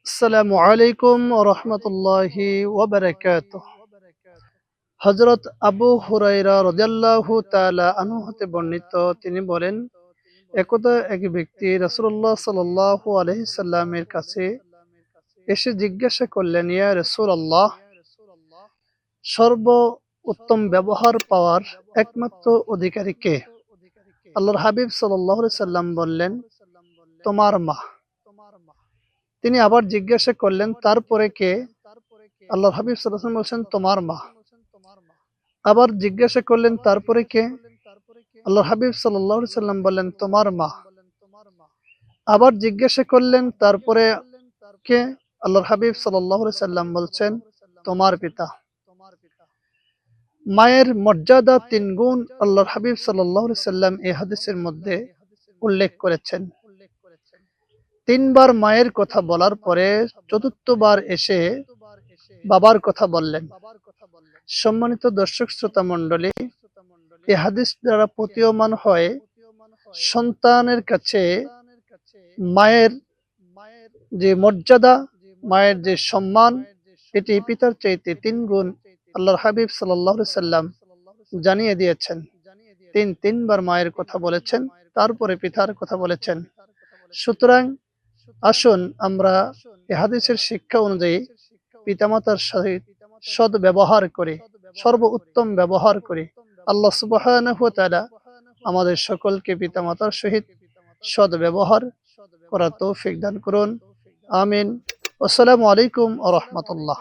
আসসালামু আলাইকুম ওয়া রাহমাতুল্লাহি ওয়া বারাকাতুহু। হযরত আবু হুরায়রা রাদিয়াল্লাহু তাআলা আনহু হতে বর্ণিত, তিনি বলেন, একদা এক ব্যক্তি রাসূলুল্লাহ সাল্লাল্লাহু আলাইহি সাল্লামের কাছে এসে জিজ্ঞাসা করলেন, ইয়া রাসূলুল্লাহ, সর্ব উত্তম ব্যবহার পাওয়ার একমাত্র অধিকারী কে? আল্লাহর হাবিব সাল্লাল্লাহু আলাইহি সাল্লাম বললেন, তোমার মা। তিনি আবার জিজ্ঞাসা করলেন, তারপরে কে? আল্লাহর হাবিব সাল্লাল্লাহু আলাইহি ওয়াসাল্লাম বলছেন, তোমার মা। আবার জিজ্ঞাসা করলেন, তারপরে কে? আল্লাহর হাবিব সাল্লাল্লাহু আলাইহি সাল্লাম বললেন, তোমার মা। আবার জিজ্ঞাসা করলেন, তারপরে কে? আল্লাহর হাবিব সাল্লাল্লাহু আলাইহি সাল্লাম বলছেন, তোমার পিতা। মায়ের মর্যাদা ৩ গুণ আল্লাহর হাবিব সাল্লাল্লাহু আলাইহি সাল্লাম এই হাদিসের মধ্যে উল্লেখ করেছেন। ৩ বার মায়ের কথা বলার পরে চতুর্থ বার এসে বাবার কথা বললেন। সম্মানিত দর্শক শ্রোতা মণ্ডলী, এই হাদিস দ্বারা প্রতীয়মান হয় সন্তানের কাছে মায়ের যে মর্যাদা, মায়ের যে সম্মান, এটি পিতার চাইতে ৩ গুণ আল্লাহর হাবিব সাল্লাল্লাহু আলাইহি সাল্লাম জানিয়ে দিয়েছেন। ৩ বার মায়ের কথা বলেছেন, তারপরে পিতার কথা বলেছেন। সুতরাং আসুন আমরা এই হাদিসের শিক্ষা অনুযায়ী পিতামাতার সহিত সদ ব্যবহার করে, সর্বোত্তম ব্যবহার করে আল্লাহ সুবহানাহু ওয়া তাআলা আমাদের সকলকে পিতামাতার সহিত সদ ব্যবহার করার তৌফিক দান করুন। আমিন। আসসালামু আলাইকুম ওয়া রাহমাতুল্লাহ।